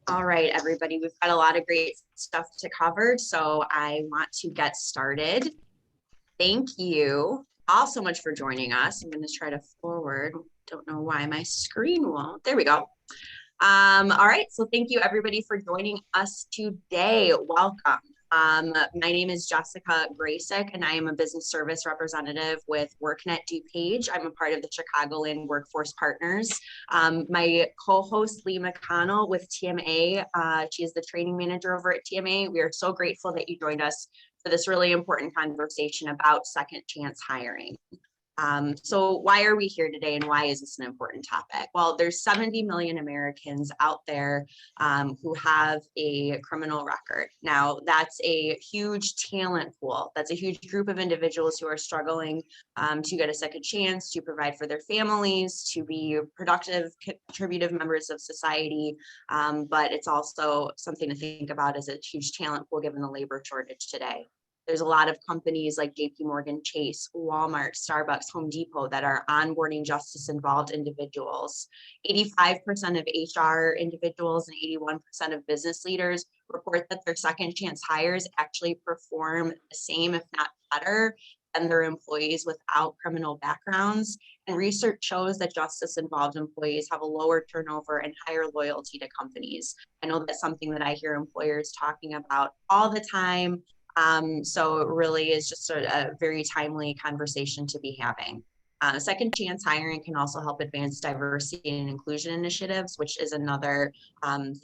All right, everybody, we've got a lot of great stuff to cover, so I want to get started. Thank you all so much for joining us. I'm going to try to forward. Don't know why my screen won't. There we go. All right, so thank you everybody for joining us today. Welcome. My name is Jessica Graysick, and I am a business service representative with workNet DuPage. I'm a part of the Chicagoland Workforce Partners. My co-host Lee McConnell with TMA, she is the training manager over at TMA. We are so grateful that you joined us for this really important conversation about second chance hiring. So why are we here today, and why is this an important topic? Well, there's 70 million Americans out there who have a criminal record. Now, that's a huge talent pool. That's a huge group of individuals who are struggling to get a second chance, to provide for their families, to be productive, contributive members of society. But it's also something to think about as a huge talent pool given the labor shortage today. There's a lot of companies like JP Morgan Chase, Walmart, Starbucks, Home Depot that are onboarding justice involved individuals. 85% of HR individuals and 81% of business leaders report that their second chance hires actually perform the same, if not better, than their employees without criminal backgrounds. And research shows that justice involved employees have a lower turnover and higher loyalty to companies. I know that's something that I hear employers talking about all the time. So it really is just a very timely conversation to be having. Second chance hiring can also help advance diversity and inclusion initiatives, which is another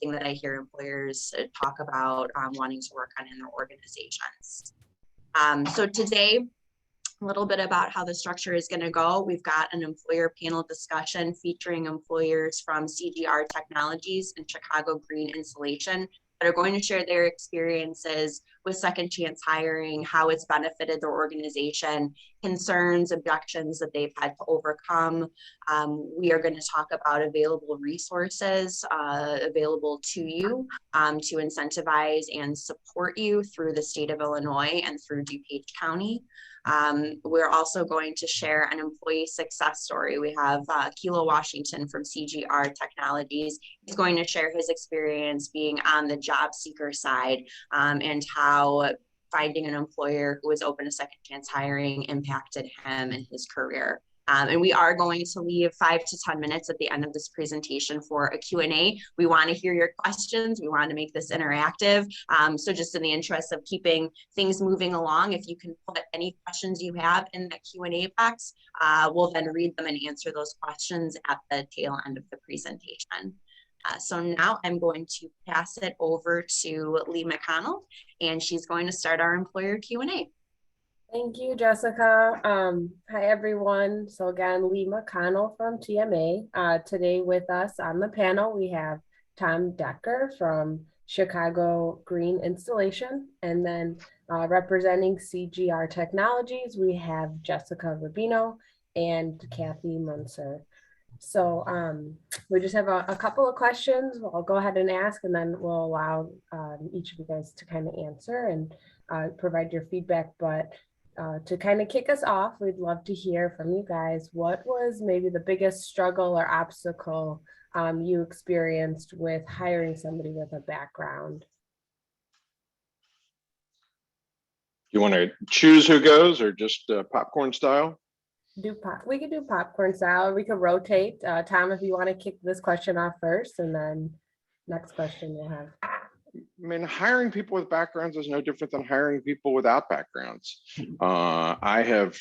thing that I hear employers talk about wanting to work on in their organizations. So today, a little bit about how the structure is going to go. We've got an employer panel discussion featuring employers from CGR Technologies and Chicago Green Insulation that are going to share their experiences with second chance hiring, how it's benefited their organization, concerns, objections that they've had to overcome. We are going to talk about available resources available to you to incentivize and support you through the state of Illinois and through DuPage County. We're also going to share an employee success story. We have Kilo Washington from CGR Technologies. He's going to share his experience being on the job seeker side and how finding an employer who was open to second chance hiring impacted him and his career. And we are going to leave 5 to 10 minutes at the end of this presentation for a Q&A. We want to hear your questions. We want to make this interactive. So just in the interest of keeping things moving along, if you can put any questions you have in the Q&A box, we'll then read them and answer those questions at the tail end of the presentation. So now I'm going to pass it over to Lee McConnell, and she's going to start our employer Q&A. Thank you, Jessica. Hi, everyone. So again, Lee McConnell from TMA. Today with us on the panel, we have Tom Decker from Chicago Green Installation. And then representing CGR Technologies, we have Jessica Rubino and Kathy Munzer. So we just have a couple of questions. I'll go ahead and ask, and then we'll allow each of you guys to kind of answer and provide your feedback. But to kind of kick us off, we'd love to hear from you guys. What was maybe the biggest struggle or obstacle you experienced with hiring somebody with a background? You want to choose who goes, or just popcorn style? We could do popcorn style. We could rotate. Tom, if you want to kick this question off first, and then next question we'll have. I mean, hiring people with backgrounds is no different than hiring people without backgrounds. I have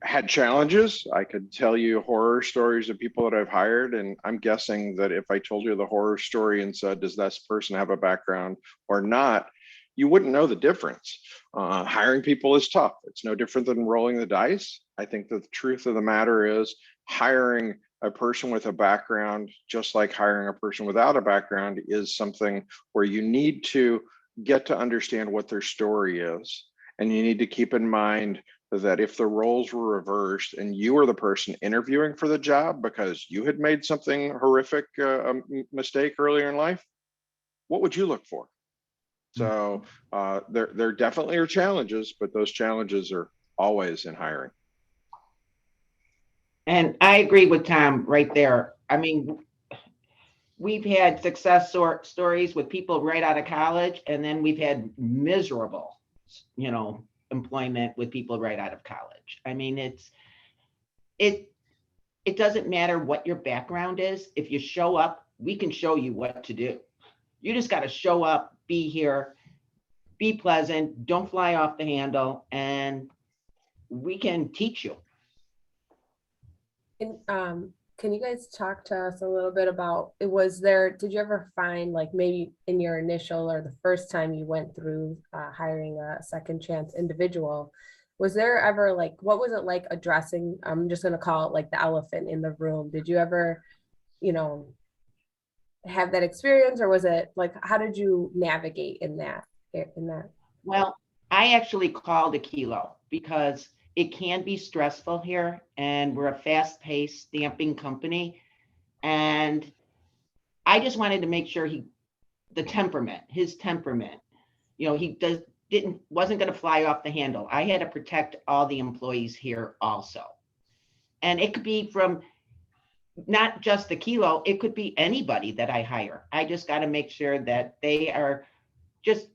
had challenges. I could tell you horror stories of people that I've hired, and I'm guessing that if I told you the horror story and said, does this person have a background or not, you wouldn't know the difference. Hiring people is tough. It's no different than rolling the dice. I think that the truth of the matter is hiring a person with a background, just like hiring a person without a background, is something where you need to get to understand what their story is. And you need to keep in mind that if the roles were reversed and you were the person interviewing for the job because you had made something horrific mistake earlier in life, what would you look for? So there definitely are challenges, but those challenges are always in hiring. And I agree with Tom right there. I mean, we've had success stories with people right out of college, and then we've had miserable, employment with people right out of college. I mean, it doesn't matter what your background is. If you show up, we can show you what to do. You just got to show up, be here, be pleasant, don't fly off the handle, and we can teach you. And can you guys talk to us a little bit about, did you ever find, like, maybe in your initial or the first time you went through hiring a second chance individual, was there ever, like, what was it like addressing, I'm just going to call it like the elephant in the room? Did you ever, have that experience, or was it like, how did you navigate in that? Well, I actually called a kilo because it can be stressful here, and we're a fast-paced stamping company. And I just wanted to make sure his temperament, he wasn't going to fly off the handle. I had to protect all the employees here also. And it could be from not just the kilo, it could be anybody that I hire. I just got to make sure that they are just,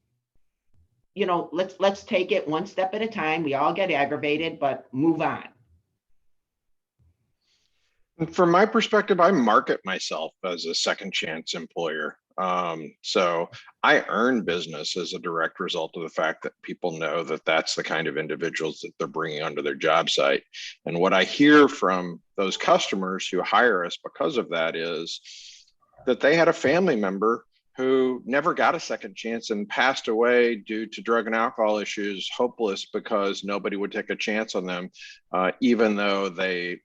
let's take it one step at a time. We all get aggravated, but move on. From my perspective, I market myself as a second chance employer. So I earn business as a direct result of the fact that people know that that's the kind of individuals that they're bringing onto their job site. And what I hear from those customers who hire us because of that is that they had a family member who never got a second chance and passed away due to drug and alcohol issues, hopeless because nobody would take a chance on them, even though they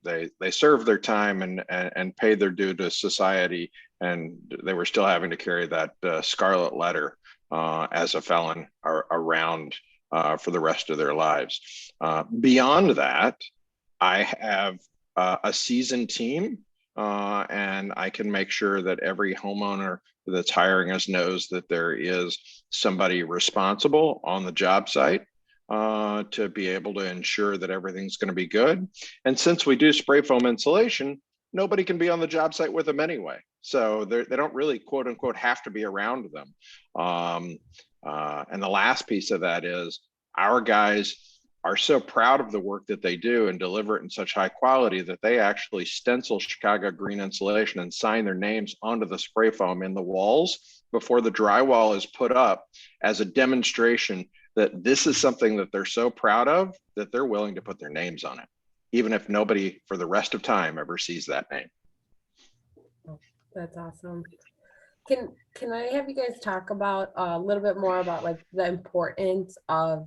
served their time and paid their due to society, and they were still having to carry that scarlet letter as a felon around for the rest of their lives. Beyond that, I have a seasoned team, and I can make sure that every homeowner that's hiring us knows that there is somebody responsible on the job site to be able to ensure that everything's going to be good. And since we do spray foam insulation, nobody can be on the job site with them anyway. So they don't really, quote unquote, have to be around them. And the last piece of that is our guys are so proud of the work that they do and deliver it in such high quality that they actually stencil Chicago green insulation and sign their names onto the spray foam in the walls before the drywall is put up as a demonstration that this is something that they're so proud of that they're willing to put their names on it, even if nobody for the rest of time ever sees that name. That's awesome. Can I have you guys talk about a little bit more about, like, the importance of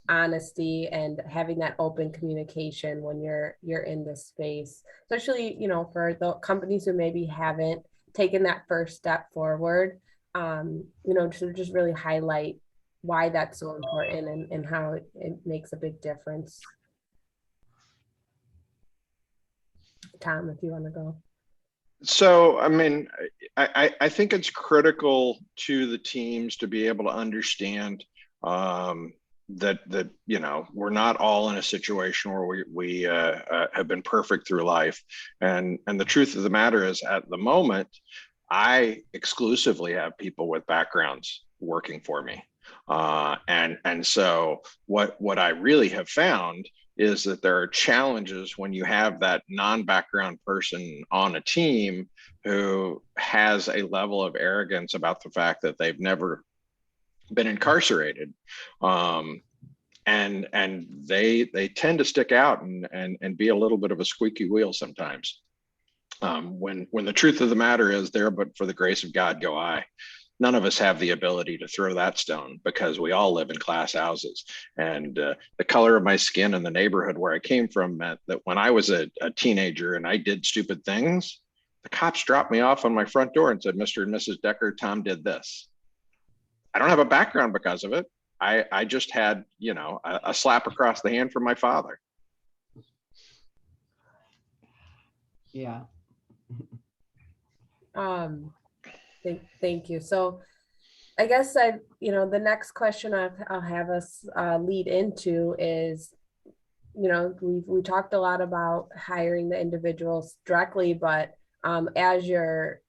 honesty and having that open communication when you're in this space, especially for the companies who maybe haven't taken that first step forward, to just really highlight why that's so important and how it makes a big difference. Tom, if you want to go. So, I mean, I think it's critical to the teams to be able to understand that we're not all in a situation where we have been perfect through life, and the truth of the matter is, at the moment, I exclusively have people with backgrounds working for me, and so what I really have found is that there are challenges when you have that non-background person on a team who has a level of arrogance about the fact that they've never been incarcerated, and they tend to stick out and be a little bit of a squeaky wheel sometimes. When the truth of the matter is, there but for the grace of God go I. None of us have the ability to throw that stone because we all live in class houses. And the color of my skin and the neighborhood where I came from meant that when I was a teenager and I did stupid things, the cops dropped me off on my front door and said, "Mr. and Mrs. Decker, Tom did this." I don't have a background because of it. I just had, a slap across the hand from my father. Yeah. Thank you. So I guess the next question I'll have us lead into is, we talked a lot about hiring the individuals directly, but as you're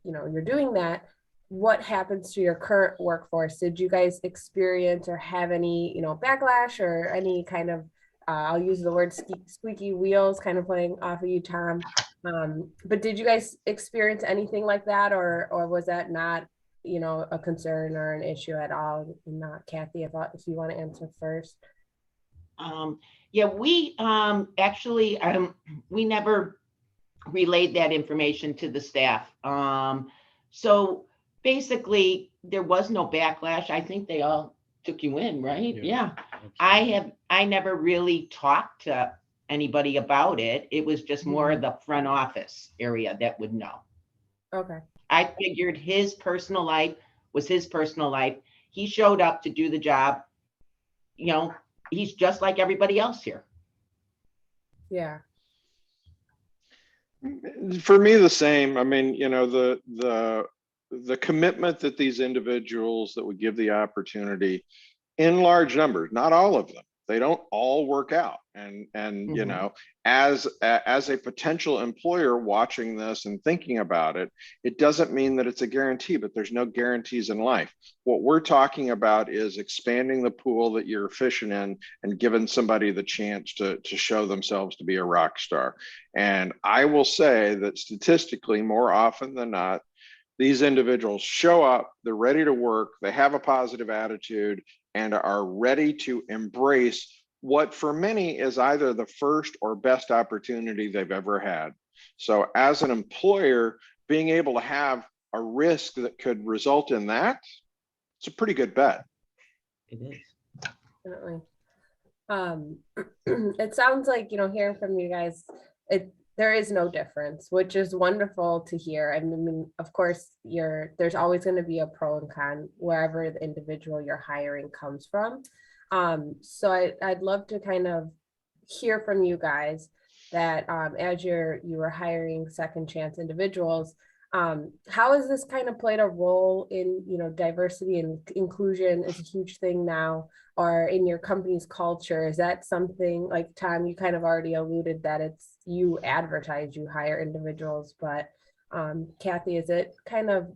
you're doing that, what happens to your current workforce? Did you guys experience or have any, backlash or any kind of, I'll use the word squeaky wheels kind of playing off of you, Tom. But did you guys experience anything like that, or was that not, a concern or an issue at all? Not Kathy, if you want to answer first. Yeah, we actually, we never relayed that information to the staff. So basically, there was no backlash. I think they all took you in, right? Yeah. I never really talked to anybody about it. It was just more the front office area that would know. Okay. I figured his personal life was his personal life. He showed up to do the job. He's just like everybody else here. Yeah. For me, the same. I mean, the commitment that these individuals that would give the opportunity in large numbers, not all of them, they don't all work out. And as a potential employer watching this and thinking about it, it doesn't mean that it's a guarantee, but there's no guarantees in life. What we're talking about is expanding the pool that you're fishing in and giving somebody the chance to show themselves to be a rock star. And I will say that statistically, more often than not, these individuals show up, they're ready to work, they have a positive attitude, and are ready to embrace what for many is either the first or best opportunity they've ever had. So as an employer, being able to have a risk that could result in that, it's a pretty good bet. It is. Definitely. It sounds like, hearing from you guys, there is no difference, which is wonderful to hear. I mean, of course, there's always going to be a pro and con wherever the individual you're hiring comes from. So I'd love to kind of hear from you guys that as you were hiring second chance individuals, how has this kind of played a role in, diversity and inclusion is a huge thing now, or in your company's culture? Is that something, like Tom, you kind of already alluded that it's you advertise, you hire individuals, but Kathy, is it kind of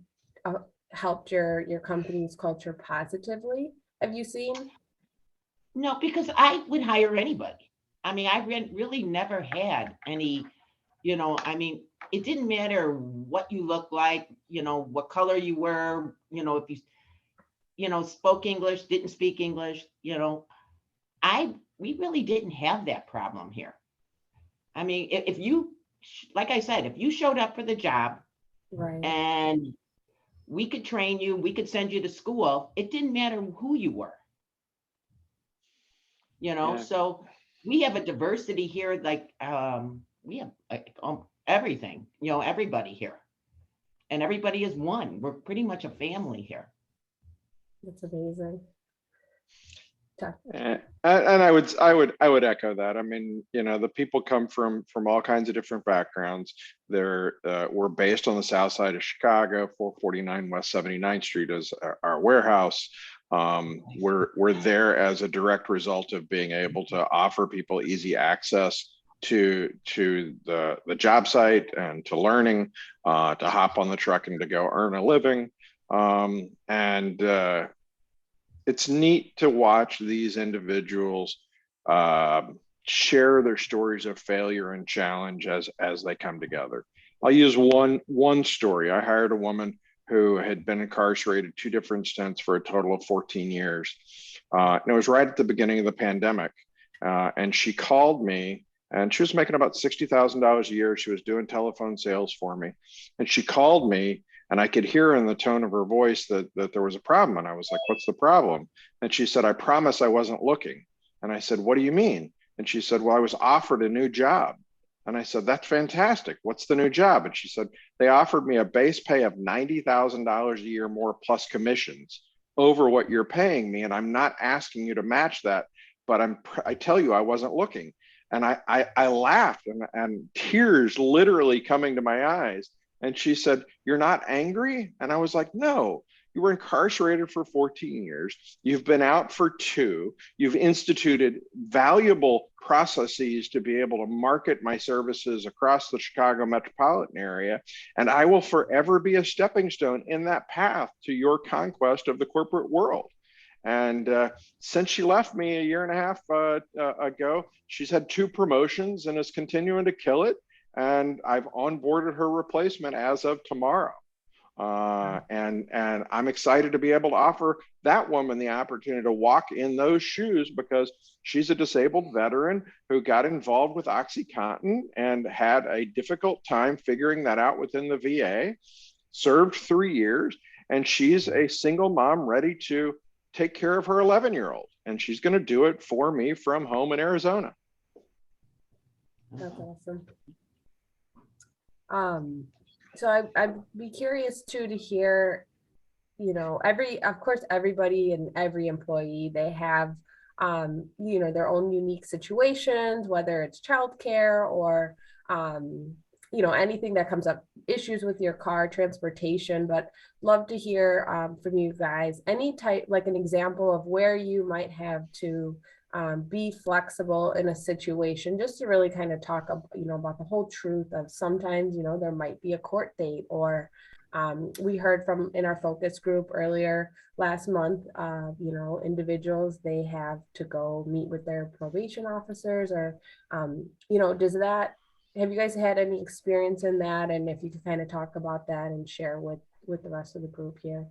helped your company's culture positively? Have you seen? No, because I would hire anybody. I mean, I really never had any, it didn't matter what you look like, what color you were, if you, spoke English, didn't speak English, we really didn't have that problem here. I mean, if you, like I said, if you showed up for the job, right, and we could train you, we could send you to school, it didn't matter who you were. Yeah. So we have a diversity here, like we have everything, everybody here, and everybody is one. We're pretty much a family here. That's amazing. And I would echo that. I mean, the people come from all kinds of different backgrounds. We're based on the south side of Chicago. 449 West 79th Street is our warehouse. We're there as a direct result of being able to offer people easy access to the job site and to learning, to hop on the truck and to go earn a living. It's neat to watch these individuals share their stories of failure and challenge as they come together. I'll use one story. I hired a woman who had been incarcerated 2 different stints for a total of 14 years. And it was right at the beginning of the pandemic. And she called me, and she was making about $60,000 a year. She was doing telephone sales for me. And she called me, and I could hear in the tone of her voice that there was a problem. And I was like, what's the problem? And she said, I promise I wasn't looking. And I said, what do you mean? And she said, well, I was offered a new job. And I said, that's fantastic. What's the new job? And she said, they offered me a base pay of $90,000 a year more plus commissions over what you're paying me. And I'm not asking you to match that, but I tell you, I wasn't looking. And I laughed and tears literally coming to my eyes. And she said, you're not angry? And I was like, no, You were incarcerated for 14 years. You've been out for 2. You've instituted valuable processes to be able to market my services across the Chicago metropolitan area. And I will forever be a stepping stone in that path to your conquest of the corporate world. And since she left me a year and a half ago, she's had 2 promotions and is continuing to kill it. And I've onboarded her replacement as of tomorrow. And I'm excited to be able to offer that woman the opportunity to walk in those shoes, because she's a disabled veteran who got involved with OxyContin and had a difficult time figuring that out within the VA, served 3 years, and she's a single mom ready to take care of her 11-year-old. And she's going to do it for me from home in Arizona. That's awesome. So I'd be curious too to hear, you know, of course, everybody and every employee, they have, you know, their own unique situations, whether it's childcare or, you know, anything that comes up, issues with your car, transportation, but love to hear from you guys, any type, like an example of where you might have to be flexible in a situation, just to really kind of talk, you know, about the whole truth of sometimes, you know, there might be a court date, or we heard from in our focus group earlier last month, you know, individuals, they have to go meet with their probation officers, or, you know, have you guys had any experience in that? And if you could kind of talk about that and share with the rest of the group here.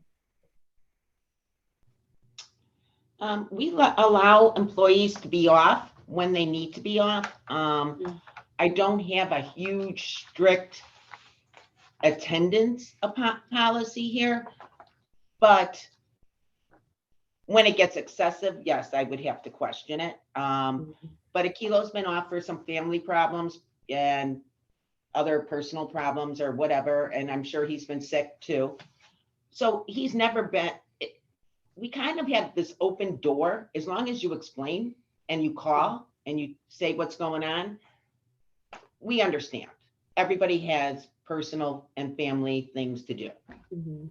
We allow employees to be off when they need to be off. I don't have a huge strict attendance policy here, but when it gets excessive, yes, I would have to question it. But Akilo's been off for some family problems and other personal problems or whatever, and I'm sure he's been sick too. So he's never been, we kind of have this open door. As long as you explain and you call and you say what's going on, we understand. Everybody has personal and family things to do. Mm-hmm.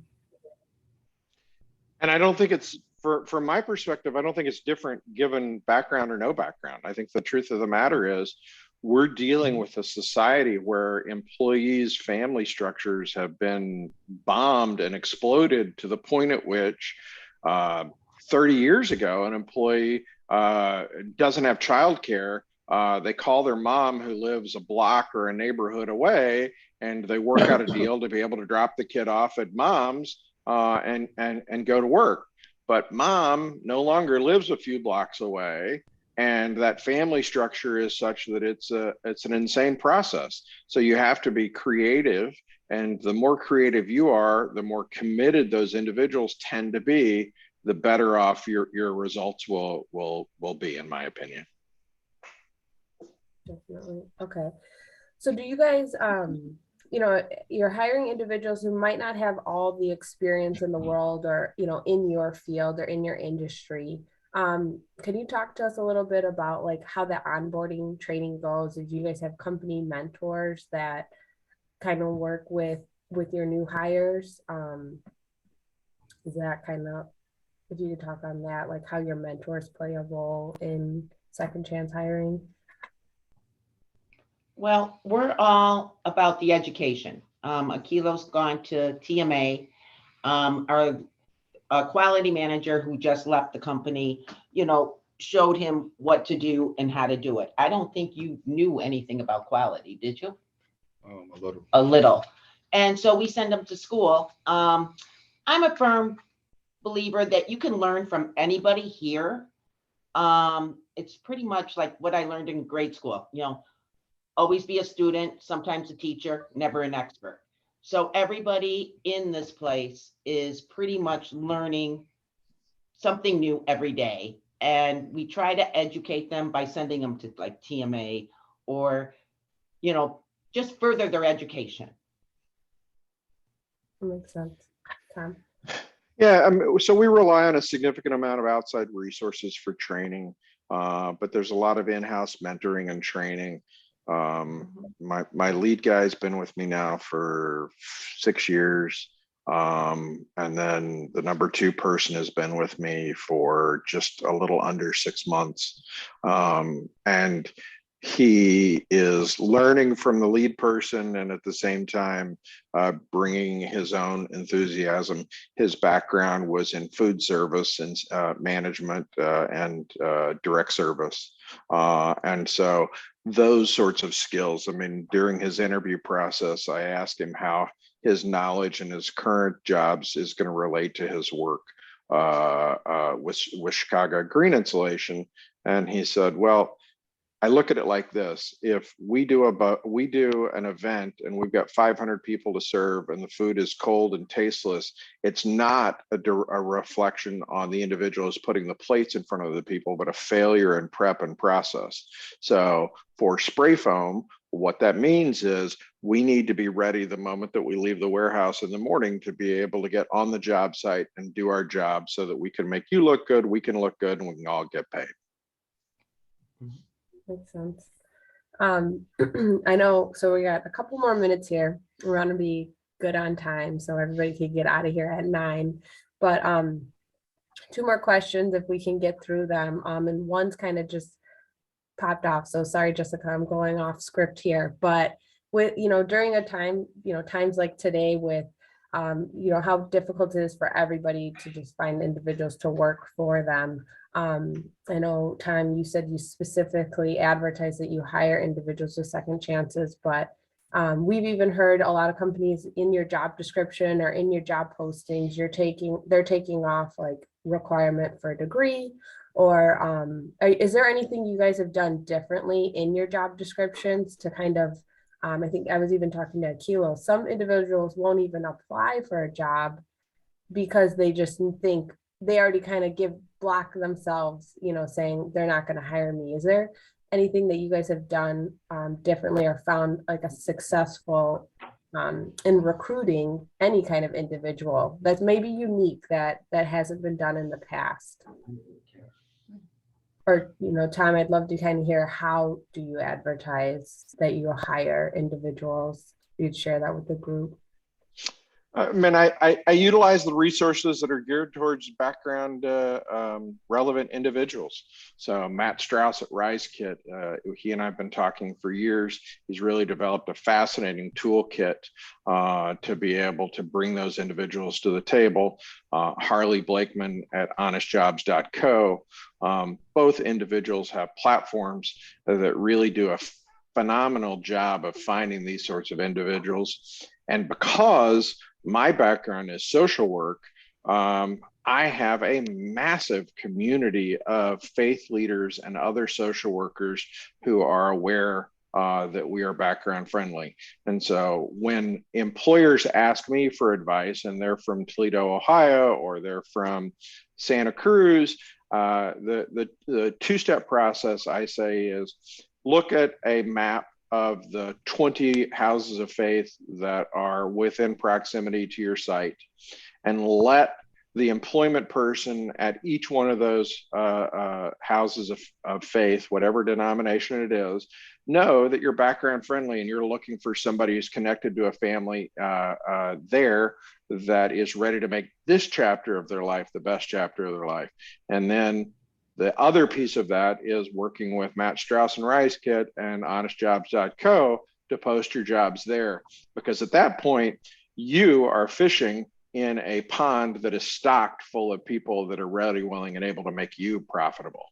And I don't think it's, from my perspective, I don't think it's different given background or no background. I think the truth of the matter is we're dealing with a society where employees' family structures have been bombed and exploded to the point at which 30 years ago, an employee doesn't have childcare. They call their mom who lives a block or a neighborhood away, and they work out a deal to be able to drop the kid off at mom's and go to work. But mom no longer lives a few blocks away, and that family structure is such that it's an insane process. So you have to be creative, and the more creative you are, the more committed those individuals tend to be, the better off your results will be, in my opinion. Definitely. Okay. So do you guys, you know, you're hiring individuals who might not have all the experience in the world, or, you know, in your field or in your industry. Can you talk to us a little bit about like how the onboarding training goes? Do you guys have company mentors that kind of work with your new hires? Is that kind of, if you could talk on that, like how your mentors play a role in second chance hiring? Well, we're all about the education. Akilo's gone to TMA. Our quality manager who just left the company, you know, showed him what to do and how to do it. I don't think you knew anything about quality, did you? A little. A little. And so we send them to school. I'm a firm believer that you can learn from anybody here. It's pretty much like what I learned in grade school, you know, always be a student, sometimes a teacher, never an expert. So everybody in this place is pretty much learning something new every day. And we try to educate them by sending them to like TMA or, you know, just further their education. That makes sense. Tom? Yeah, so we rely on a significant amount of outside resources for training, but there's a lot of in-house mentoring and training. My lead guy's been with me now for 6 years. And then the number 2 person has been with me for just a little under 6 months. And he is learning from the lead person and at the same time bringing his own enthusiasm. His background was in food service and management and direct service. And so those sorts of skills, I mean, during his interview process, I asked him how his knowledge and his current jobs is going to relate to his work with Chicago Green Insulation. And he said, well, I look at it like this: if we do an event and we've got 500 people to serve and the food is cold and tasteless, it's not a reflection on the individuals putting the plates in front of the people, but a failure in prep and process. So for spray foam, what that means is we need to be ready the moment that we leave the warehouse in the morning to be able to get on the job site and do our job so that we can make you look good, we can look good, and we can all get paid. Makes sense. I know, so we got a couple more minutes here. We want to be good on time so everybody can get out of here at 9. But 2 more questions if we can get through them. And one's kind of just popped off. So sorry, Jessica, I'm going off script here. But with, during a time, times like today with, how difficult it is for everybody to just find individuals to work for them. I know, Tom, you said you specifically advertise that you hire individuals with second chances, but we've even heard a lot of companies in your job description or in your job postings, they're taking off like requirement for a degree, or is there anything you guys have done differently in your job descriptions to kind of, I think I was even talking to Kilo, some individuals won't even apply for a job because they just think they already kind of block themselves, saying they're not going to hire me. Is there anything that you guys have done differently or found like a successful in recruiting any kind of individual that's maybe unique that hasn't been done in the past? Or, Tom, I'd love to kind of hear, how do you advertise that you hire individuals? You'd share that with the group. I mean, I utilize the resources that are geared towards background relevant individuals. So Matt Strauss at Rise Kit, he and I have been talking for years. He's really developed a fascinating toolkit to be able to bring those individuals to the table. Harley Blakeman at honestjobs.co. Both individuals have platforms that really do a phenomenal job of finding these sorts of individuals. And because my background is social work, I have a massive community of faith leaders and other social workers who are aware that we are background friendly. And so when employers ask me for advice and they're from Toledo, Ohio, or they're from Santa Cruz, the 2-step process I say is look at a map of the 20 houses of faith that are within proximity to your site, and let the employment person at each one of those houses of faith, whatever denomination it is, know that you're background friendly and you're looking for somebody who's connected to a family there that is ready to make this chapter of their life the best chapter of their life. And then the other piece of that is working with Matt Strauss and Rise Kit and honestjobs.co to post your jobs there. Because at that point, you are fishing in a pond that is stocked full of people that are ready, willing, and able to make you profitable.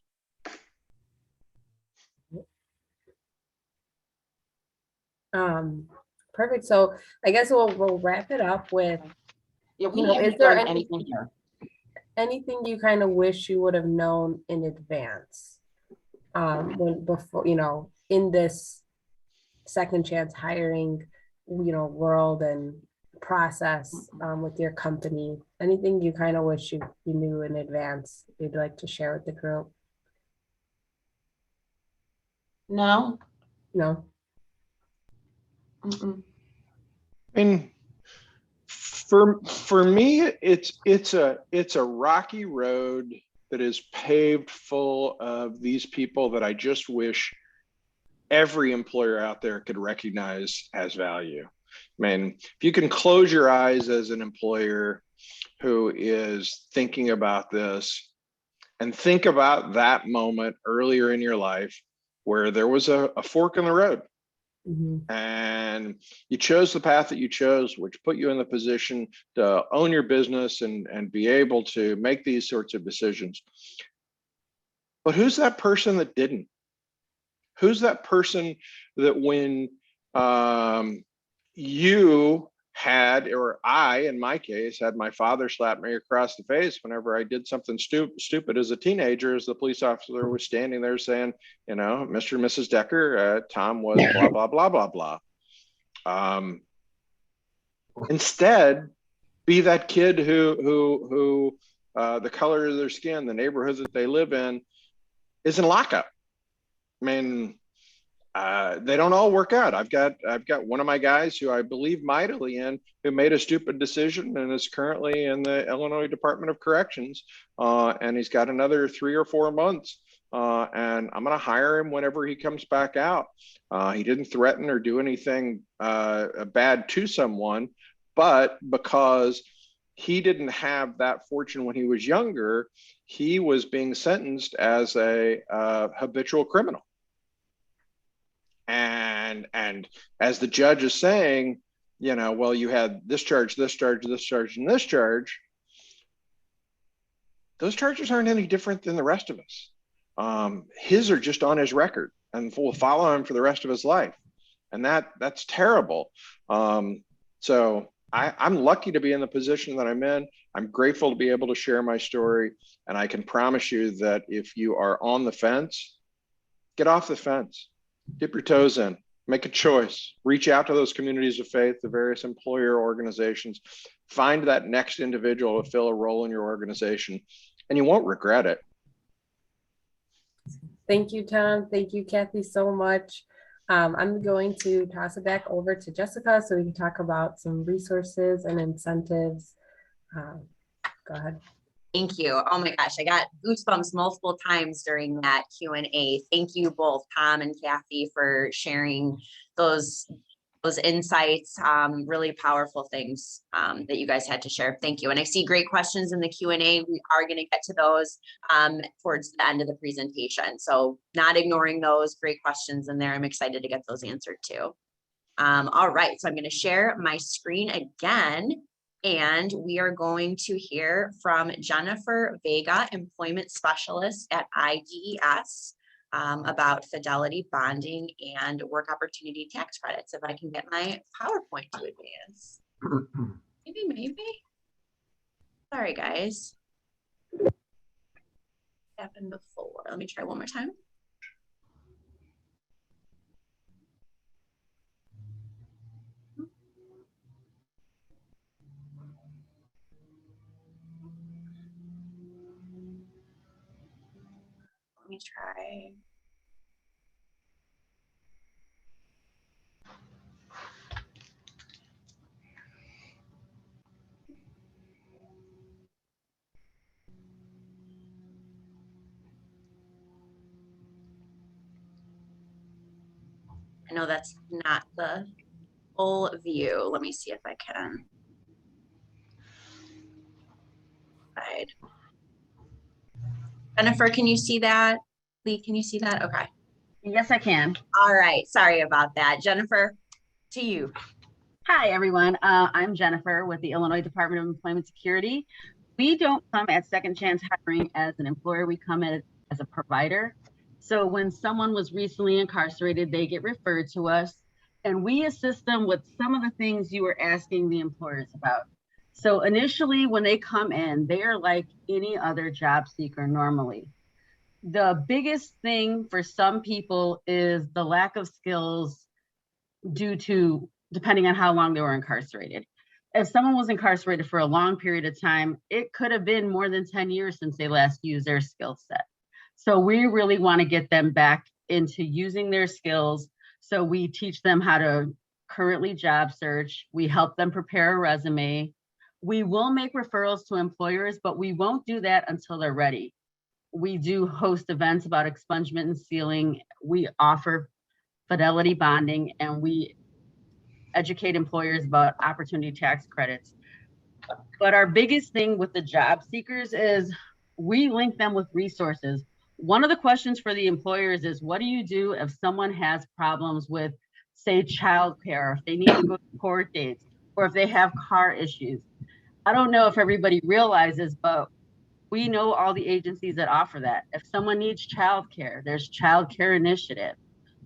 Perfect. So I guess we'll wrap it up with, Is there anything here? Anything you kind of wish you would have known in advance before, in this second chance hiring, world and process with your company? Anything you kind of wish you knew in advance you'd like to share with the group? No. I mean, for me, it's a rocky road that is paved full of these people that I just wish every employer out there could recognize as value. mean, if you can close your eyes as an employer who is thinking about this, and think about that moment earlier in your life where there was a fork in the road. And you chose the path that you chose, which put you in the position to own your business and be able to make these sorts of decisions. But who's that person that didn't? Who's that person that when you had, or I, in my case, had my father slap me across the face whenever I did something stupid as a teenager, as the police officer was standing there saying, you know, Mr. and Mrs. Decker, Tom was blah, blah, blah, blah, blah. Instead, be that kid who the color of their skin, the neighborhoods that they live in, is in lockup. I mean, they don't all work out. I've got one of my guys who I believe mightily in, who made a stupid decision and is currently in the Illinois Department of Corrections, and he's got another 3 or 4 months. And I'm going to hire him whenever he comes back out. He didn't threaten or do anything bad to someone, but because he didn't have that fortune when he was younger, he was being sentenced as a habitual criminal. And as the judge is saying, you know, well, you had this charge, this charge, this charge, and this charge. Those charges aren't any different than the rest of us. His are just on his record and will follow him for the rest of his life. And that's terrible. So I'm lucky to be in the position that I'm in. I'm grateful to be able to share my story. And I can promise you that if you are on the fence, get off the fence. Dip your toes in, make a choice, reach out to those communities of faith, the various employer organizations, find that next individual to fill a role in your organization, and you won't regret it. Thank you, Tom. Thank you, Kathy, so much. I'm going to toss it back over to Jessica so we can talk about some resources and incentives. Go ahead. Thank you. Oh my gosh, I got goosebumps multiple times during that Q&A. Thank you both, Tom and Kathy, for sharing those insights, really powerful things that you guys had to share. Thank you. And I see great questions in the Q&A. We are going to get to those towards the end of the presentation. So not ignoring those great questions in there. I'm excited to get those answered too. All right, so I'm going to share my screen again. And we are going to hear from Jennifer Vega, Employment Specialist at IDES, about Fidelity Bonding and Work Opportunity Tax Credits. If I can get my PowerPoint to advance. Maybe. Sorry, guys. Happened before. Let me try one more time. Let me try. I know that's not the full view. Let me see if I can. Right. Jennifer, can you see that? Lee, can you see that? Okay. Yes, I can. All right. Sorry about that. Jennifer, to you. Hi, everyone. I'm Jennifer with the Illinois Department of Employment Security. We don't come at Second Chance Hiring as an employer. We come as a provider. So when someone was recently incarcerated, they get referred to us, and we assist them with some of the things you were asking the employers about. So initially, when they come in, they are like any other job seeker normally. The biggest thing for some people is the lack of skills due to, depending on how long they were incarcerated. If someone was incarcerated for a long period of time, it could have been more than 10 years since they last used their skill set. So we really want to get them back into using their skills. So we teach them how to currently job search. We help them prepare a resume. We will make referrals to employers, but we won't do that until they're ready. We do host events about expungement and sealing. We offer Fidelity Bonding, and we educate employers about opportunity tax credits. But our biggest thing with the job seekers is we link them with resources. One of the questions for the employers is, what do you do if someone has problems with, say, childcare, if they need to go to court dates, or if they have car issues? I don't know if everybody realizes, but we know all the agencies that offer that. If someone needs childcare, there's childcare initiative.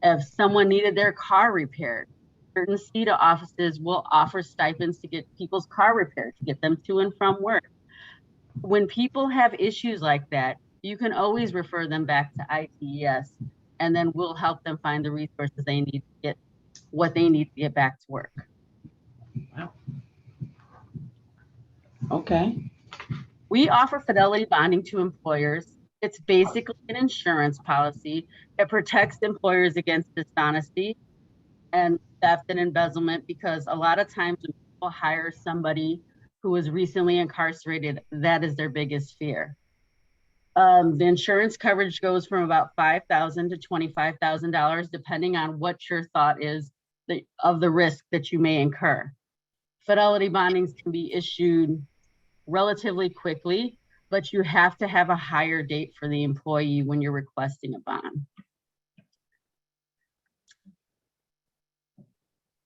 If someone needed their car repaired, certain CETA offices will offer stipends to get people's car repaired, to get them to and from work. When people have issues like that, you can always refer them back to IDES, and then we'll help them find the resources they need to get what they need to get back to work. Wow. Okay. We offer fidelity bonding to employers. It's basically an insurance policy. It protects employers against dishonesty and theft and embezzlement, because a lot of times when people hire somebody who is recently incarcerated, that is their biggest fear. The insurance coverage goes from about $5,000 to $25,000, depending on what your thought is of the risk that you may incur. Fidelity bondings can be issued relatively quickly, but you have to have a higher date for the employee when you're requesting a bond.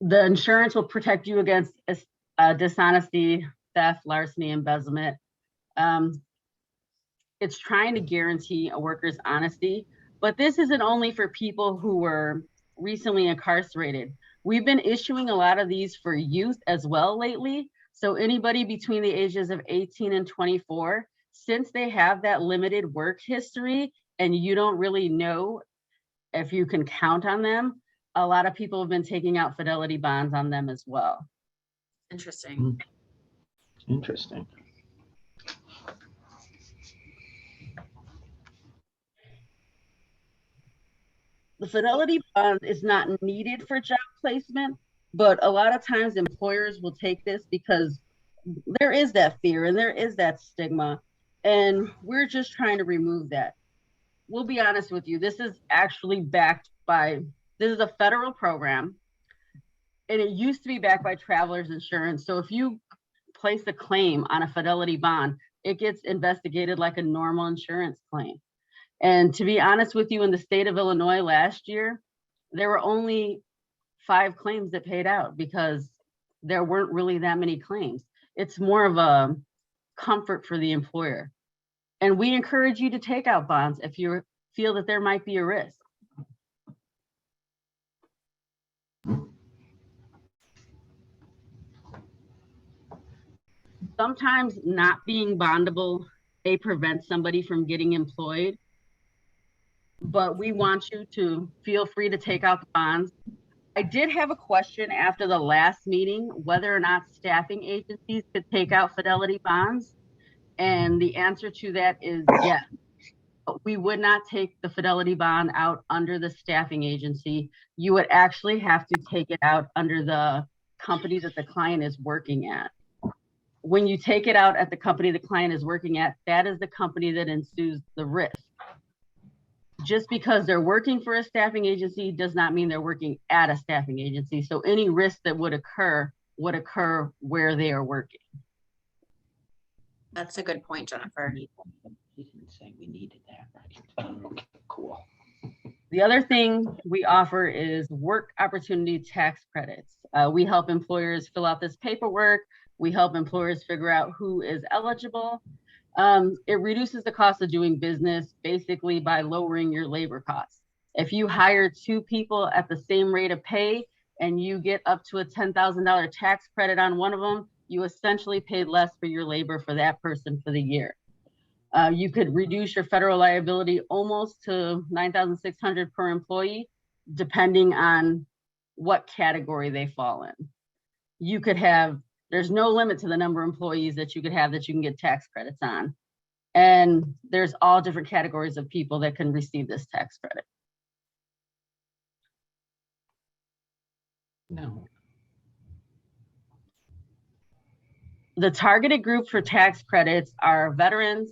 The insurance will protect you against dishonesty, theft, larceny, embezzlement. It's trying to guarantee a worker's honesty, but this isn't only for people who were recently incarcerated. We've been issuing a lot of these for youth as well lately. So anybody between the ages of 18 and 24, since they have that limited work history and you don't really know if you can count on them, a lot of people have been taking out fidelity bonds on them as well. Interesting. Interesting. The fidelity bond is not needed for job placement, but a lot of times employers will take this because there is that fear and there is that stigma, and we're just trying to remove that. We'll be honest with you, this is actually backed by, this is a federal program, and it used to be backed by Travelers Insurance. So if you place a claim on a fidelity bond, it gets investigated like a normal insurance claim. And to be honest with you, in the state of Illinois last year, there were only 5 claims that paid out because there weren't really that many claims. It's more of a comfort for the employer. And we encourage you to take out bonds if you feel that there might be a risk. Sometimes not being bondable may prevent somebody from getting employed, but we want you to feel free to take out the bonds. I did have a question after the last meeting, whether or not staffing agencies could take out fidelity bonds. And the answer to that is yes. We would not take the fidelity bond out under the staffing agency. You would actually have to take it out under the company that the client is working at. When you take it out at the company the client is working at, that is the company that ensues the risk. Just because they're working for a staffing agency does not mean they're working at a staffing agency. So any risk that would occur where they are working. That's a good point, Jennifer. She didn't say we needed that, right? Okay, cool. The other thing we offer is work opportunity tax credits. We help employers fill out this paperwork. We help employers figure out who is eligible. It reduces the cost of doing business basically by lowering your labor costs. If you hire 2 people at the same rate of pay and you get up to a $10,000 tax credit on one of them, you essentially paid less for your labor for that person for the year. You could reduce your federal liability almost to $9,600 per employee, depending on what category they fall in. You could have, there's no limit to the number of employees that you could have that you can get tax credits on. And there's all different categories of people that can receive this tax credit. No. The targeted group for tax credits are veterans,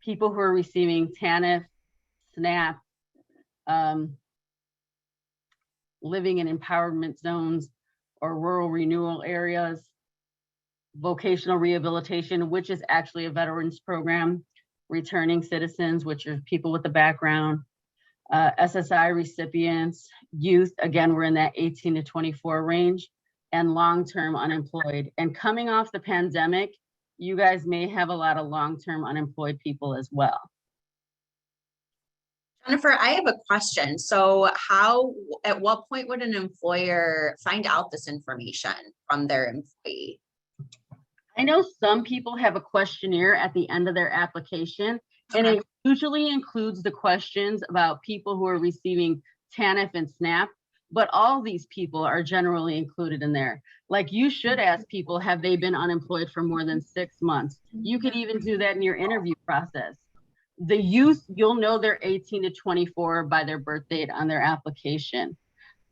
people who are receiving TANF, SNAP, living in empowerment zones, or rural renewal areas, vocational rehabilitation, which is actually a veterans program, returning citizens, which are people with a background, SSI recipients, youth, again, we're in that 18 to 24 range, and long-term unemployed. And coming off the pandemic, you guys may have a lot of long-term unemployed people as well. Jennifer, I have a question. So at what point would an employer find out this information from their employee? I know some people have a questionnaire at the end of their application, and it usually includes the questions about people who are receiving TANF and SNAP, but all these people are generally included in there. Like, you should ask people, have they been unemployed for more than 6 months? You could even do that in your interview process. The youth, you'll know they're 18 to 24 by their birth date on their application.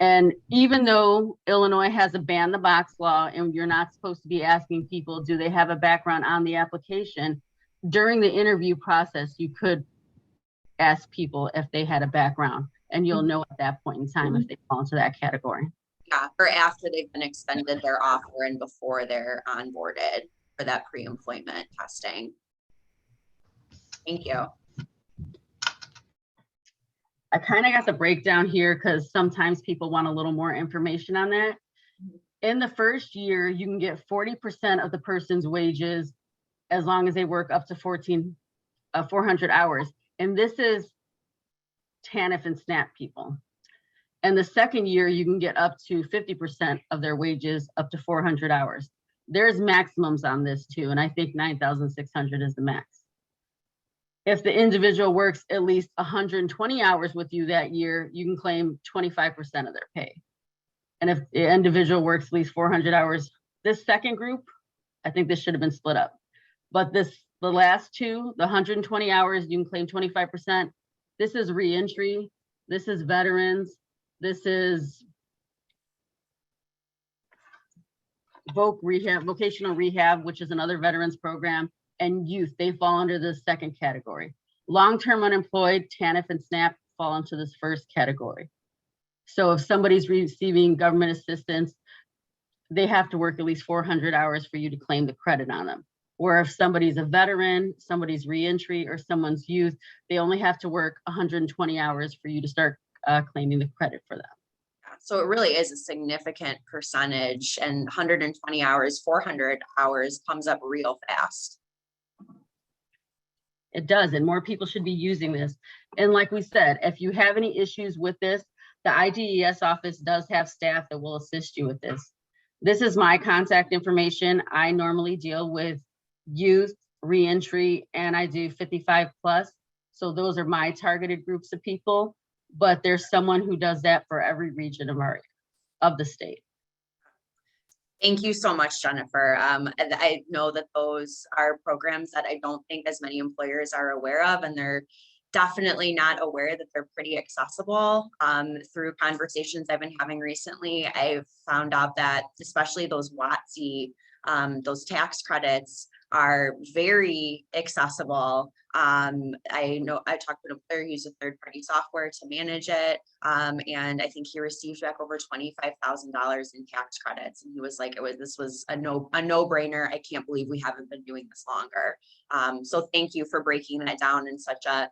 And even though Illinois has a ban the box law and you're not supposed to be asking people, do they have a background on the application? During the interview process, you could ask people if they had a background, and you'll know at that point in time if they fall into that category. Yeah, or after they've been extended their offer and before they're onboarded for that pre-employment testing. Thank you. I kind of got the breakdown here because sometimes people want a little more information on that. In the first year, you can get 40% of the person's wages as long as they work up to 400 hours. And this is TANF and SNAP people. And the second year, you can get up to 50% of their wages up to 400 hours. There's maximums on this too. And I think 9,600 is the max. If the individual works at least 120 hours with you that year, you can claim 25% of their pay. And if the individual works at least 400 hours, this second group, I think this should have been split up. But the last two, the 120 hours, you can claim 25%. This is reentry. This is veterans. This is vocational rehab, which is another veterans program, and youth. They fall under the second category. Long-term unemployed, TANF and SNAP fall into this first category. So if somebody's receiving government assistance, they have to work at least 400 hours for you to claim the credit on them. Or if somebody's a veteran, somebody's reentry, or someone's youth, they only have to work 120 hours for you to start claiming the credit for them. So it really is a significant percentage, and 120 hours, 400 hours comes up real fast. It does, and more people should be using this. And like we said, if you have any issues with this, the IDES office does have staff that will assist you with this. This is my contact information. I normally deal with youth, reentry, and I do 55 plus. So those are my targeted groups of people, but there's someone who does that for every region of the state. Thank you so much, Jennifer. I know that those are programs that I don't think as many employers are aware of, and they're definitely not aware that they're pretty accessible. Through conversations I've been having recently, I've found out that especially those WOTC, those tax credits are very accessible. I know I talked to an employer who used a third-party software to manage it, and I think he received back over $25,000 in tax credits. And he was like, this was a no-brainer. I can't believe we haven't been doing this longer. So thank you for breaking that down in such a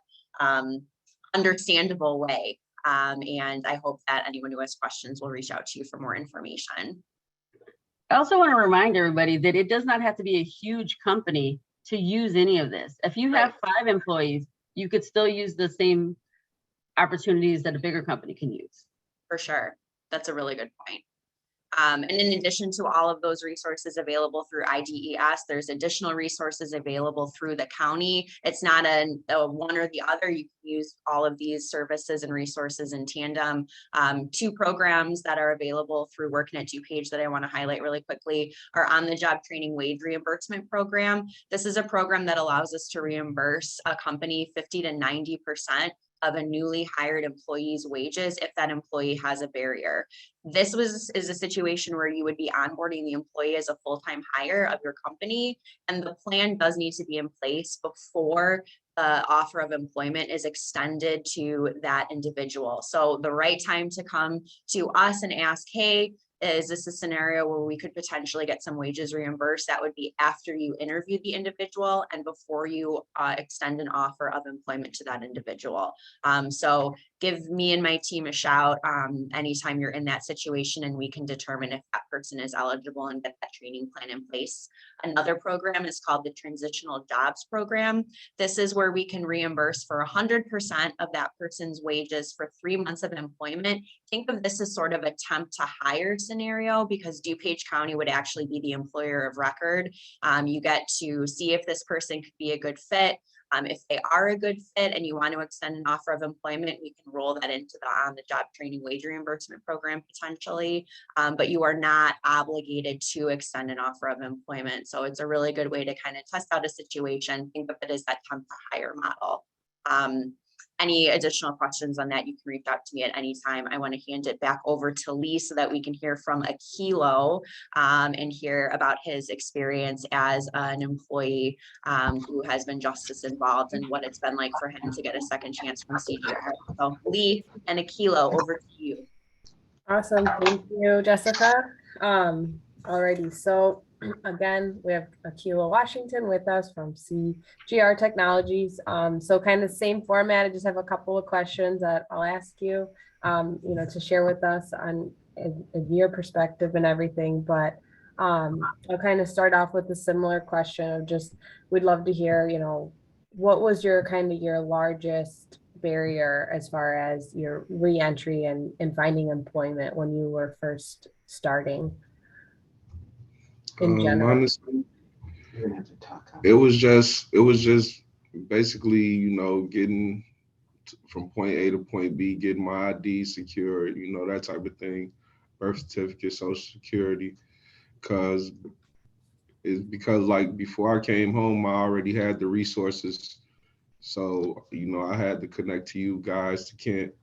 understandable way. And I hope that anyone who has questions will reach out to you for more information. I also want to remind everybody that it does not have to be a huge company to use any of this. If you have 5 employees, you could still use the same opportunities that a bigger company can use. For sure. That's a really good point. And in addition to all of those resources available through IDES, there's additional resources available through the county. It's not a one or the other. You can use all of these services and resources in tandem. 2 programs that are available through workNet DuPage that I want to highlight really quickly are on-the-job training wage reimbursement program. This is a program that allows us to reimburse a company 50 to 90% of a newly hired employee's wages if that employee has a barrier. This is a situation where you would be onboarding the employee as a full-time hire of your company, and the plan does need to be in place before the offer of employment is extended to that individual. So the right time to come to us and ask, hey, is this a scenario where we could potentially get some wages reimbursed? That would be after you interview the individual and before you extend an offer of employment to that individual. So give me and my team a shout anytime you're in that situation, and we can determine if that person is eligible and get that training plan in place. Another program is called the Transitional Jobs Program. This is where we can reimburse for 100% of that person's wages for 3 months of employment. Think of this as sort of a temp to hire scenario, because DuPage County would actually be the employer of record. You get to see if this person could be a good fit. If they are a good fit and you want to extend an offer of employment, we can roll that into the on-the-job training wage reimbursement program potentially, but you are not obligated to extend an offer of employment. So it's a really good way to kind of test out a situation. Think of it as that temp to hire model. Any additional questions on that, you can reach out to me at any time. I want to hand it back over to Lee so that we can hear from Akilo and hear about his experience as an employee who has been justice involved and what it's been like for him to get a second chance from CJR. So Lee and Akilo, over to you. Awesome. Thank you, Jessica. Alrighty. So again, we have Akilo Washington with us from CGR Technologies. So kind of same format. I just have a couple of questions that I'll ask you, to share with us on your perspective and everything. But I'll kind of start off with a similar question of just, we'd love to hear, what was your largest barrier as far as your re-entry and finding employment when you were first starting? In general, honestly, it was just basically, getting from point A to point B, getting my ID secured, that type of thing, birth certificate, social security, because like before I came home, I already had the resources. So, I had to connect to you guys, to Kent,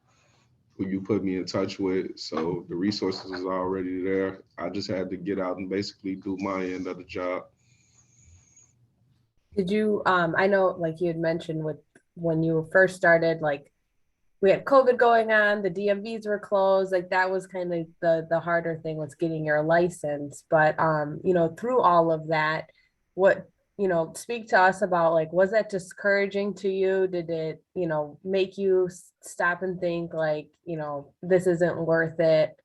who you put me in touch with. So the resources is already there. I just had to get out and basically do my end of the job. Did you, I know like you had mentioned when you first started, like we had COVID going on, the DMVs were closed, like that was kind of the harder thing, was getting your license. But, through all of that, speak to us about, like, was that discouraging to you? Did it, make you stop and think like, this isn't worth it?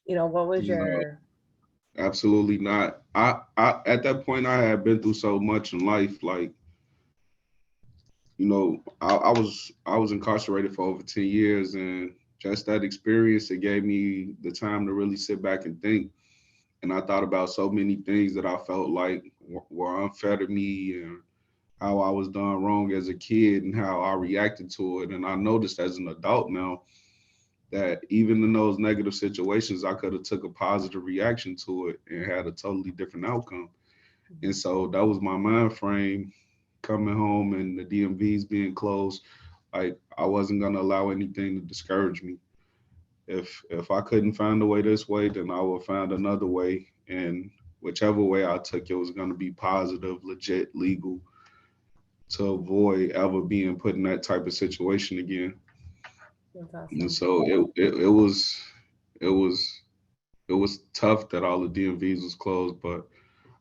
What was your... Absolutely not. I at that point, I had been through so much in life. Like, I was incarcerated for over 10 years, and just that experience, it gave me the time to really sit back and think. And I thought about so many things that I felt like were unfair to me, and how I was done wrong as a kid and how I reacted to it. And I noticed as an adult now that even in those negative situations, I could have took a positive reaction to it and had a totally different outcome. And so that was my mind frame coming home, and the DMVs being closed. Like, I wasn't gonna allow anything to discourage me. If I couldn't find a way this way, then I would find another way. And whichever way I took, it was gonna be positive, legit, legal, to avoid ever being put in that type of situation again. That's awesome. And so it was tough that all the DMVs was closed, but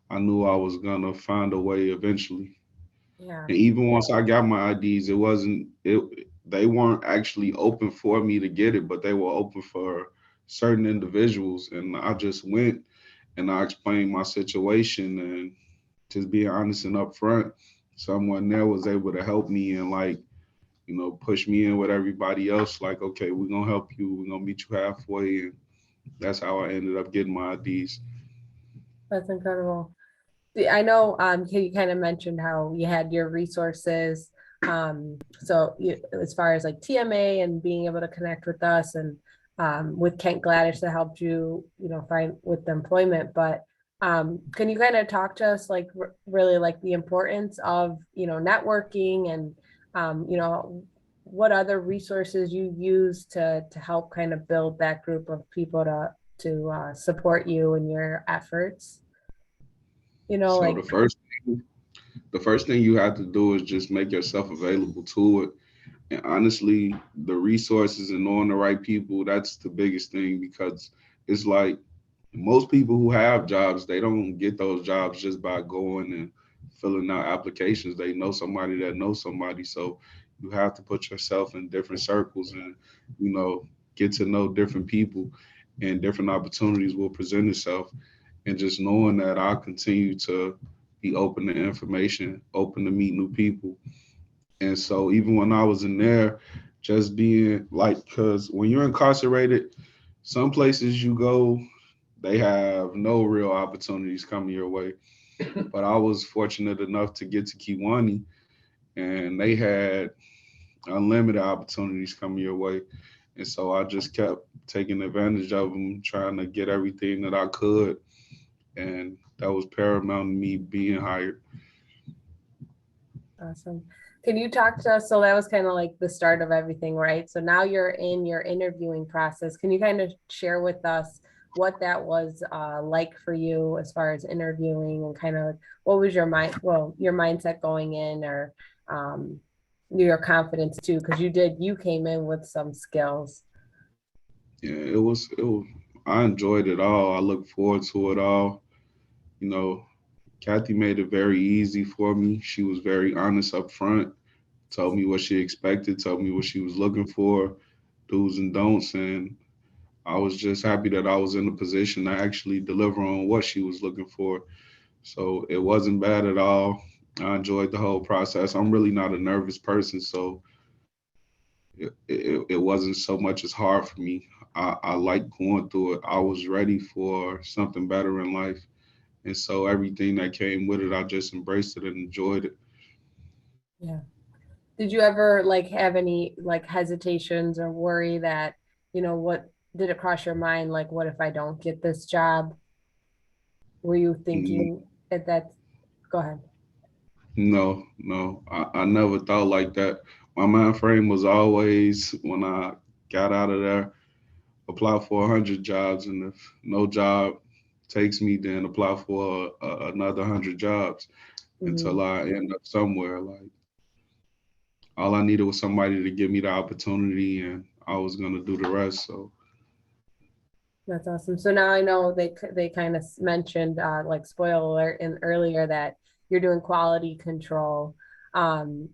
I knew I was gonna find a way eventually. Yeah. And even once I got my IDs, they weren't actually open for me to get it, but they were open for certain individuals. And I just went and I explained my situation, and just being honest and upfront, someone there was able to help me and, like, push me in with everybody else. Like, okay, we're gonna help you. We're gonna meet you halfway. And that's how I ended up getting my IDs. That's incredible. I know you kind of mentioned how you had your resources. So as far as like TMA and being able to connect with us, and with Kent Gladish that helped you, find with the employment. But can you kind of talk to us, like, really, like, the importance of, networking, and what other resources you use to help kind of build that group of people to support you in your efforts? So like, the first thing you have to do is just make yourself available to it. And honestly, the resources and knowing the right people, that's the biggest thing, because it's like Most people who have jobs, they don't get those jobs just by going and filling out applications. They know somebody that knows somebody. So you have to put yourself in different circles and, you know, get to know different people, and different opportunities will present itself. And just knowing that I'll continue to be open to information, open to meet new people. And so even when I was in there, just being like, because when you're incarcerated, some places you go, they have no real opportunities coming your way. But I was fortunate enough to get to Kiwani, and they had unlimited opportunities coming your way. And so I just kept taking advantage of them, trying to get everything that I could. And that was paramount to me being hired. Awesome. Can you talk to us? So that was kind of like the start of everything, right? So now you're in your interviewing process. Can you kind of share with us what that was like for you as far as interviewing, and kind of what was your your mindset going in, or your confidence too? Because you came in with some skills. Yeah, it was, I enjoyed it all. I look forward to it all. You know, Kathy made it very easy for me. She was very honest up front, told me what she expected, told me what she was looking for, do's and don'ts. And I was just happy that I was in a position to actually deliver on what she was looking for. So it wasn't bad at all. I enjoyed the whole process. I'm really not a nervous person, so it wasn't so much as hard for me. I like going through it. I was ready for something better in life. And so everything that came with it, I just embraced it and enjoyed it. Yeah. Did you ever like have any like hesitations or worry that, what did it cross your mind? Like, what if I don't get this job? Were you thinking that? Go ahead. No, no, I never thought like that. My mind frame was always, when I got out of there, apply for 100 jobs, and if no job takes me, then apply for another 100 jobs until I end up somewhere. Like, all I needed was somebody to give me the opportunity, and I was gonna do the rest. So That's awesome. So now I know they kind of mentioned like spoiler alert in earlier that you're doing quality control. Kind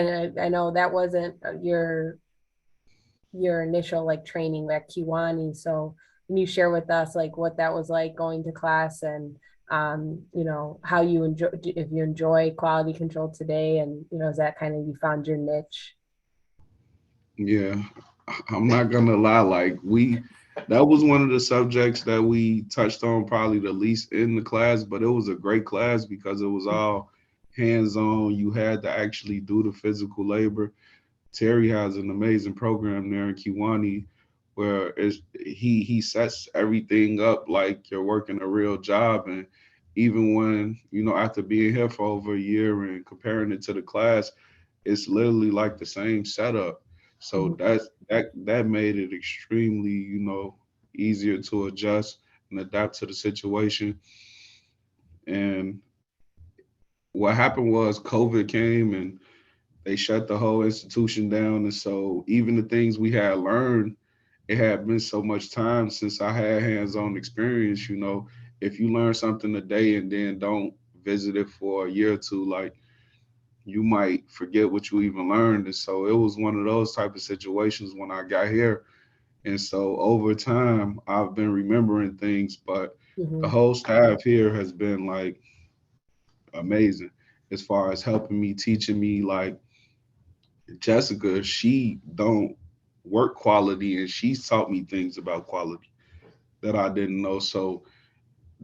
of, I know that wasn't your initial like training at Kiwani. So can you share with us like what that was like going to class, and how you enjoy, if you enjoy quality control today, and is that kind of, you found your niche? yeah, I'm not gonna lie. Like, that was one of the subjects that we touched on probably the least in the class, but it was a great class because it was all hands-on. You had to actually do the physical labor. Terry has an amazing program there in Kiwani where he sets everything up like you're working a real job. And even when, after being here for over a year and comparing it to the class, it's literally like the same setup. So that made it extremely, easier to adjust and adapt to the situation. And what happened was COVID came and they shut the whole institution down. And so even the things we had learned, it had been so much time since I had hands-on experience. If you learn something today and then don't visit it for a year or two, like, you might forget what you even learned. And so it was one of those type of situations when I got here. And so over time, I've been remembering things, but the whole staff here has been like amazing as far as helping me, teaching me. Like, Jessica, she don't work quality, and she's taught me things about quality that I didn't know. So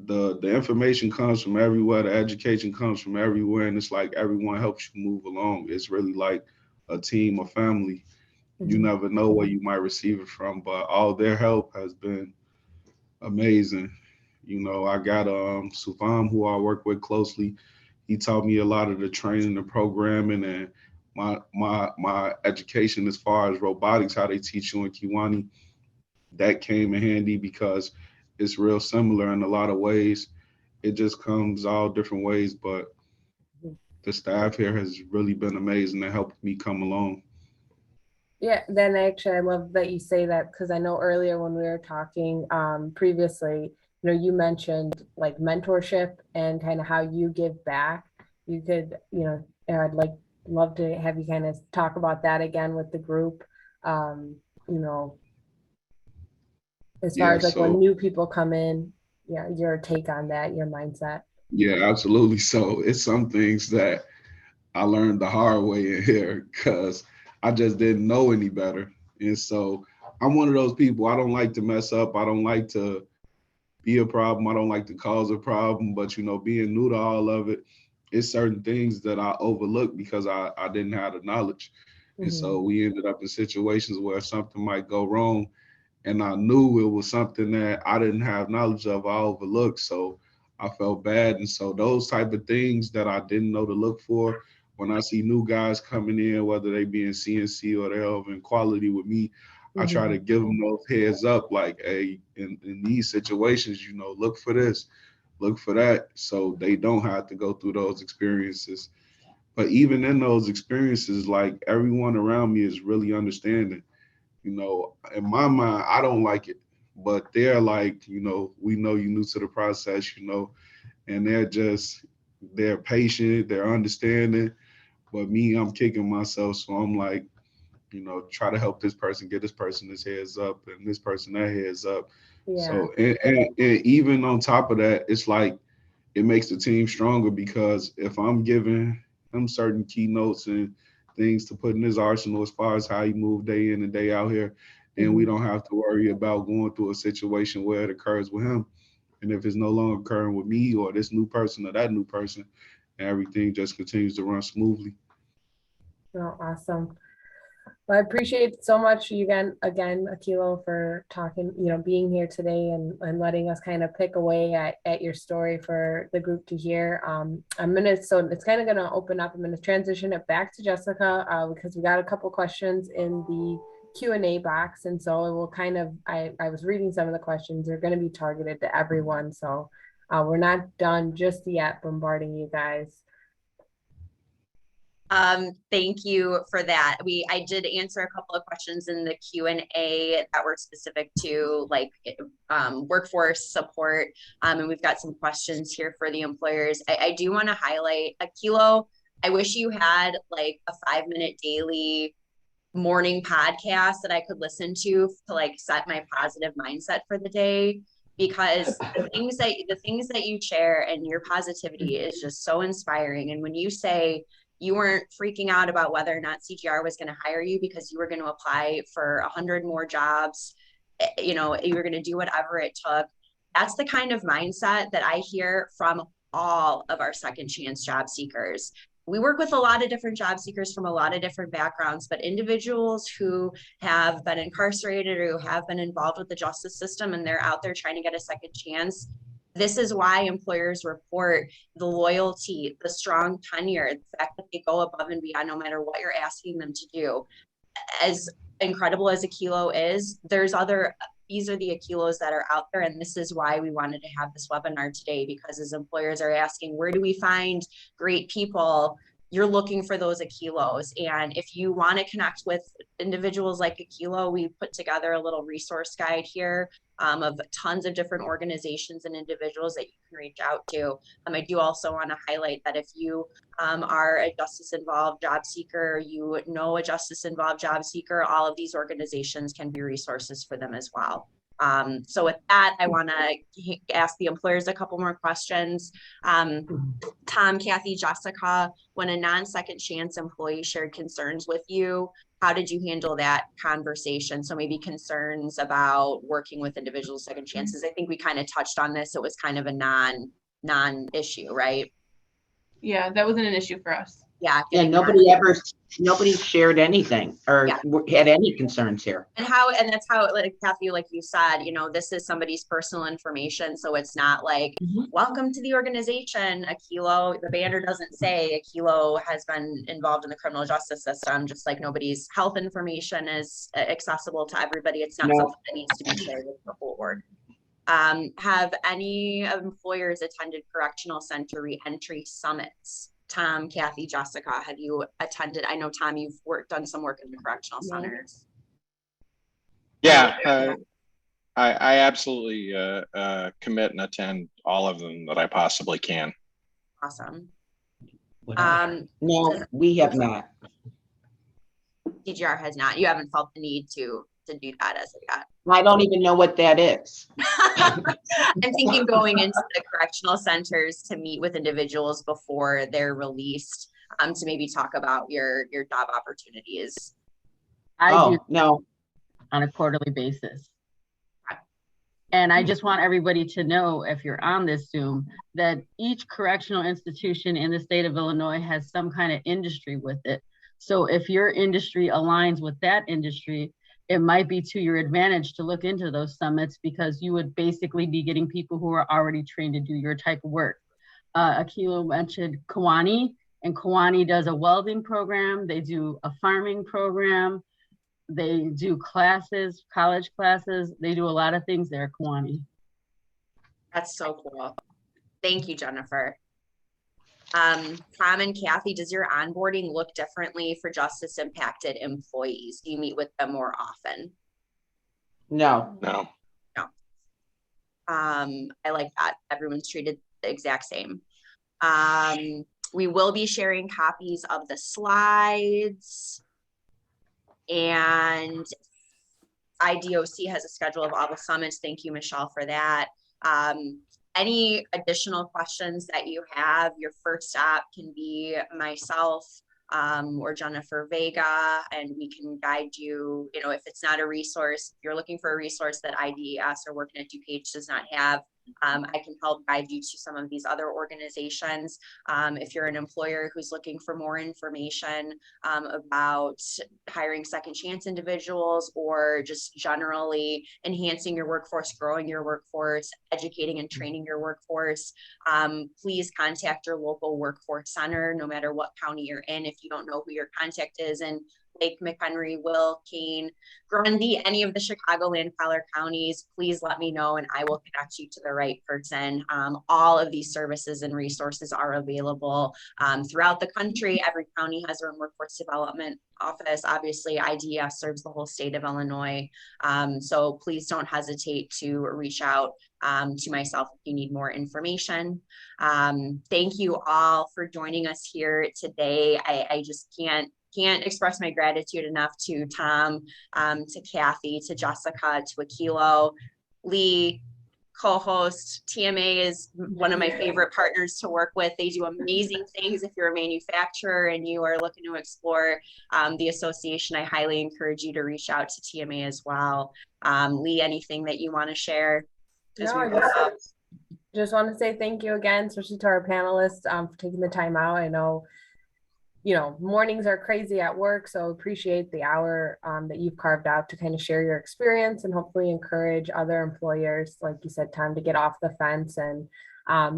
the information comes from everywhere, the education comes from everywhere, and it's like everyone helps you move along. It's really like a team, a family. You never know where you might receive it from, but all their help has been amazing. I got Sufam, who I work with closely. He taught me a lot of the training and programming, and my education as far as robotics, how they teach you in Kiwani, that came in handy because it's real similar in a lot of ways. It just comes all different ways, but the staff here has really been amazing to help me come along. Yeah, then actually I love that you say that, because I know earlier when we were talking previously, you know, you mentioned like mentorship and kind of how you give back. You could, you know, I'd love to have you kind of talk about that again with the group. You know, as far Yeah, as like when so new people come in, yeah, your take on that, your mindset. yeah, absolutely. So it's some things that I learned the hard way in here because I just didn't know any better. And so I'm one of those people, I don't like to mess up. I don't like to be a problem. I don't like to cause a problem, but you know, being new to all of it, it's certain things that I overlooked because I didn't have the knowledge. And Mhm. so we ended up in situations where something might go wrong and I knew it was something that I didn't have knowledge of, I overlooked. So I felt bad. And so those type of things that I didn't know to look for, when I see new guys coming in, whether they be in CNC or they're in quality with me, I try to Mhm. give them those heads up, like, hey, in these situations, you know, look for this, look for that, so they don't have to go through those experiences. But even in those experiences, like everyone around me is really understanding. You know, in my mind, I don't like it, but they're like, you know, we know you're new to the process, you know, and they're patient, they're understanding. But me, I'm kicking myself, so I'm like, you know, try to help this person, get this person his heads up, and this person that heads up. Yeah. So, and even on top of that, it's like it makes the team stronger because if I'm giving him certain keynotes and things to put in his arsenal as far as how he move day in and day out here, then we Mhm. don't have to worry about going through a situation where it occurs with him. And if it's no longer occurring with me or this new person or that new person, everything just continues to run smoothly. Oh, awesome. Well, I appreciate so much you again, Akilo, for talking, you know, being here today and letting us kind of pick away at your story for the group to hear. So it's kind of gonna open up. I'm gonna transition it back to Jessica because we got a couple questions in the Q&A box. And so it will kind of, I was reading some of the questions, they're gonna be targeted to everyone. So we're not done just yet bombarding you guys. Thank you for that. I did answer a couple of questions in the Q&A that were specific to like workforce support. And we've got some questions here for the employers. I do want to highlight Akilo. I wish you had like a 5-minute daily morning podcast that I could listen to like set my positive mindset for the day, because the things that you share and your positivity is just so inspiring. And when you say you weren't freaking out about whether or not CGR was going to hire you because you were going to apply for 100 more jobs, you know, you were going to do whatever it took. That's the kind of mindset that I hear from all of our second chance job seekers. We work with a lot of different job seekers from a lot of different backgrounds, but individuals who have been incarcerated or who have been involved with the justice system and they're out there trying to get a second chance. This is why employers report the loyalty, the strong tenure, the fact that they go above and beyond no matter what you're asking them to do. As incredible as Akilo is, these are the Akilos that are out there. And this is why we wanted to have this webinar today, because as employers are asking, where do we find great people? You're looking for those Akilos. And if you want to connect with individuals like Akilo, we put together a little resource guide here of tons of different organizations and individuals that you can reach out to. I do also want to highlight that if you are a justice involved job seeker, you know a justice involved job seeker, all of these organizations can be resources for them as well. So with that, I want to ask the employers a couple more questions. Tom, Kathy, Jessica, when a non-second chance employee shared concerns with you, how did you handle that conversation? So maybe concerns about working with individual second chances. I think we kind of touched on this. It was kind of a non-issue, right? Yeah, that wasn't an issue for us. Yeah. And nobody shared anything or had any concerns here. And that's how, like Kathy, like you said, you know, this is somebody's personal information. So it's not like, welcome to the organization, Akilo. The banner doesn't say Akilo has been involved in the criminal justice system, just like nobody's health information is accessible to everybody. It's not something that needs to be shared with the whole org. Have any employers attended correctional center reentry summits? Tom, Kathy, Jessica, have you attended? I know, Tom, you've done some work in the correctional centers. Yeah, I absolutely commit and attend all of them that I possibly can. Awesome. No, we have not. DGR has not. You haven't felt the need to do that as of yet. I don't even know what that is. I'm thinking going into the correctional centers to meet with individuals before they're released, to maybe talk about your job opportunities. I do no. on a quarterly basis. And I just want everybody to know, if you're on this Zoom, that each correctional institution in the state of Illinois has some kind of industry with it. So if your industry aligns with that industry, it might be to your advantage to look into those summits, because you would basically be getting people who are already trained to do your type of work. Akilo mentioned Kiwani, and Kiwani does a welding program. They do a farming program. They do classes, college classes. They do a lot of things there at Kiwani. That's so cool. Thank you, Jennifer. Tom and Kathy, does your onboarding look differently for justice impacted employees? Do you meet with them more often? No. No. No. I like that. Everyone's treated the exact same. We will be sharing copies of the slides, and IDOC has a schedule of all the summits. Thank you, Michelle, for that. Any additional questions that you have, your first stop can be myself or Jennifer Vega, and we can guide you. You know, if it's not a resource, if you're looking for a resource that IDES or workNet DuPage does not have, I can help guide you to some of these other organizations. If you're an employer who's looking for more information about hiring second chance individuals, or just generally enhancing your workforce, growing your workforce, educating and training your workforce, please contact your local workforce center, no matter what county you're in. If you don't know who your contact is in Lake, McHenry, Will, Kane, Grundy, any of the Chicagoland Fowler counties, please let me know and I will connect you to the right person. All of these services and resources are available throughout the country. Every county has their own workforce development office. Obviously, IDES serves the whole state of Illinois. So please don't hesitate to reach out to myself if you need more information. Thank you all for joining us here today. I just can't express my gratitude enough to Tom, to Kathy, to Jessica, to Akilo, Lee, co-host. TMA is one of my favorite partners to work with. They do amazing things. If you're a manufacturer and you are looking to explore the association, I highly encourage you to reach out to TMA as well. Lee, anything that you want to share? No, I just want to say thank you again, especially to our panelists for taking the time out. I know, you know, mornings are crazy at work, so appreciate the hour that you've carved out to kind of share your experience and hopefully encourage other employers, like you said, Tom, to get off the fence, and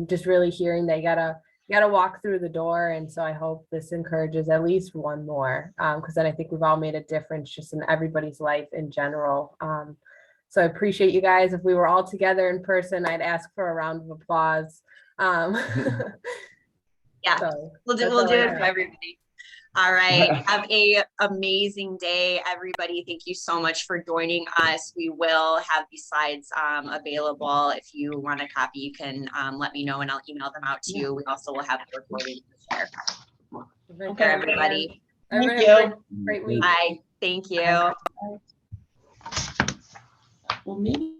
just really hearing that you gotta walk through the door. And so I hope this encourages at least one more, because then I think we've all made a difference just in everybody's life in general. So I appreciate you guys. If we were all together in person, I'd ask for a round of applause. Yeah, so we'll do it for everybody. All right, have a amazing day, everybody. Thank you so much for joining us. We will have these slides available. If you want a copy, you can let me know and I'll email them out to you. We also will have the recording to share. Okay, everybody. Thank you. Great week. Bye. Thank you. Well, maybe